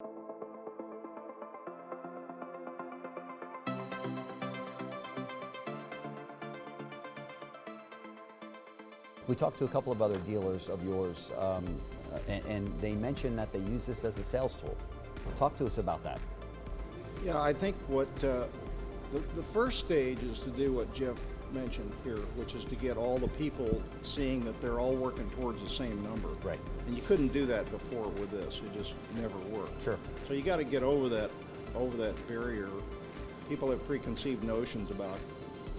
We talked to a couple of other dealers of yours, and they mentioned that they use this as a sales tool. Talk to us about that. Yeah, I think what the first stage is to do what Jeff mentioned here, which is to get all the people seeing that they're all working towards the same number. Right. And you couldn't do that before with this. It just never worked. Sure. So you got to get over that barrier. People have preconceived notions about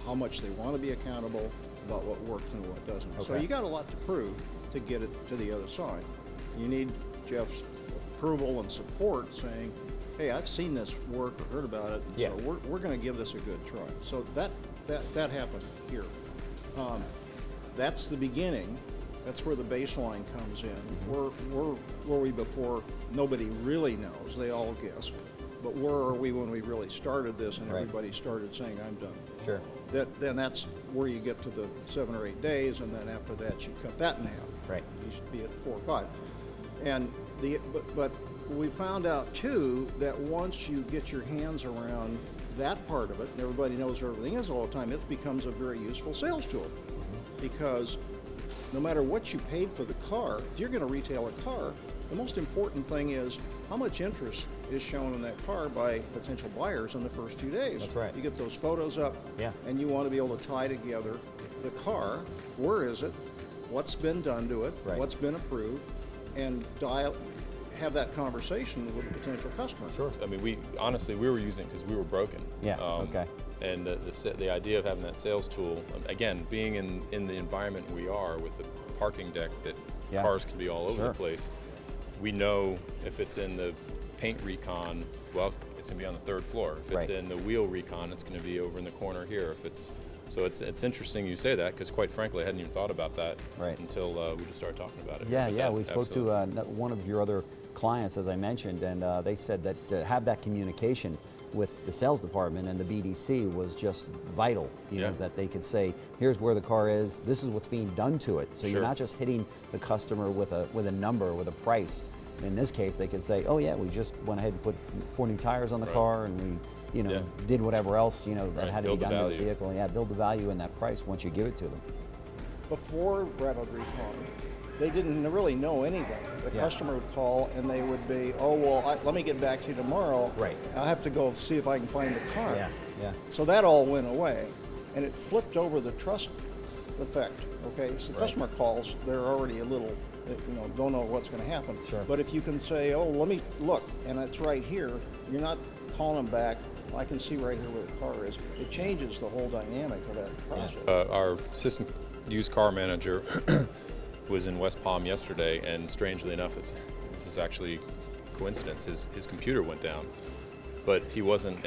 how much they want to be accountable, about what works and what doesn't. Okay. So you got a lot to prove to get it to the other side. You need Jeff's approval and support saying, hey, I've seen this work or heard about it, and yeah. so we're going to give this a good try. So that happened here. That's the beginning. That's where the baseline comes in. Mm-hmm. Where we before, nobody really knows, they all guess. But where are we when we really started this and Right. everybody started saying, I'm done? Sure. Then that's where you get to the 7 or 8 days, and then after that you cut that in half. Right. You should be at 4 or 5. And but we found out too that once you get your hands around that part of it, and everybody knows where everything is all the time, it becomes a very useful sales tool. Mm-hmm. Because no matter what you paid for the car, if you're going to retail a car, the most important thing is how much interest is shown in that car by potential buyers in the first few days. That's right. You get those photos up, yeah. and you want to be able to tie together the car, where is it, what's been done to it, right. what's been approved, and have that conversation with a potential customer. Sure. I mean, we were using it because we were broken. Yeah, okay. And the idea of having that sales tool, again, being in the environment we are with the parking deck that yeah. cars can be all over sure. the place, we know if it's in the paint Recon, well, it's going to be on the 3rd floor. If it's right. in the wheel Recon, it's going to be over in the corner here. So it's interesting you say that, because quite frankly, I hadn't even thought about that right. until we just started talking about it. Yeah, we spoke to one of your other clients, as I mentioned, and they said that to have that communication with the sales department and the BDC was just vital, you know, that they could say, here's where the car is, this is what's being done to it. So sure. you're not just hitting the customer with a number, with a price. In this case, they could say, oh yeah, we just went ahead and put 4 new tires on the right. car, and we, you know, yeah. did whatever else, you know, that right. had build to be done to the value. vehicle. Yeah, build the value in that price once you give it to them. Before Rapid Recon, they didn't really know anything. The yeah. customer would call and they would be, oh, well, let me get back to you tomorrow. Right. I'll have to go see if I can find the car. Yeah, yeah. So that all went away, and it flipped over the trust effect, okay? So the right. customer calls, they're already a little, you know, don't know what's going to happen. Sure. But if you can say, oh, let me look, and it's right here, you're not calling them back, I can see right here where the car is. It changes the whole dynamic of that process. Our assistant used car manager was in West Palm yesterday, and strangely enough, this is actually coincidence. His computer went down, but he wasn't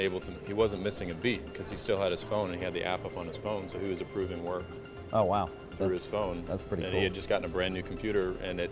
missing a beat because he still had his phone and he had the app up on his phone, so he was approving work. Oh wow! Through his phone. That's pretty cool. And he had just gotten a brand new computer, and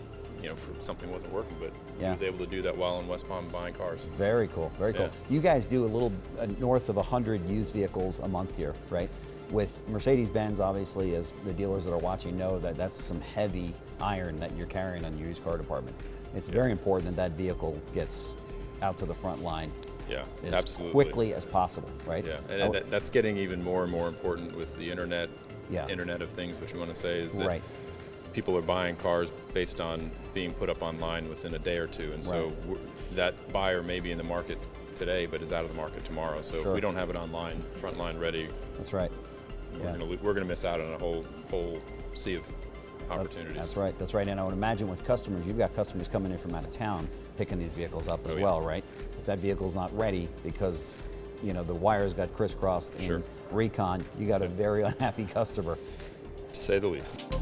something wasn't working, but yeah. he was able to do that while in West Palm buying cars. Very cool, very cool. Yeah. You guys do a little north of 100 used vehicles a month here, right? With Mercedes-Benz, obviously, as the dealers that are watching know, that's some heavy iron that you're carrying on your used car department. It's yeah. very important that vehicle gets out to the front line yeah, as absolutely. quickly as possible, right? Yeah, and that's getting even more and more important with the internet, yeah. Internet of Things, what you want to say is that right. people are buying cars based on being put up online within a day or two, and so right. that buyer may be in the market today but is out of the market tomorrow. So sure. if we don't have it online, front line ready, that's right. we're gonna miss out on a whole sea of opportunities. That's right. That's right. And I would imagine with customers, you've got customers coming in from out of town picking these vehicles up as well, right? If that vehicle's not ready because the wires got crisscrossed in sure. Recon, you got a very unhappy customer. To say the least.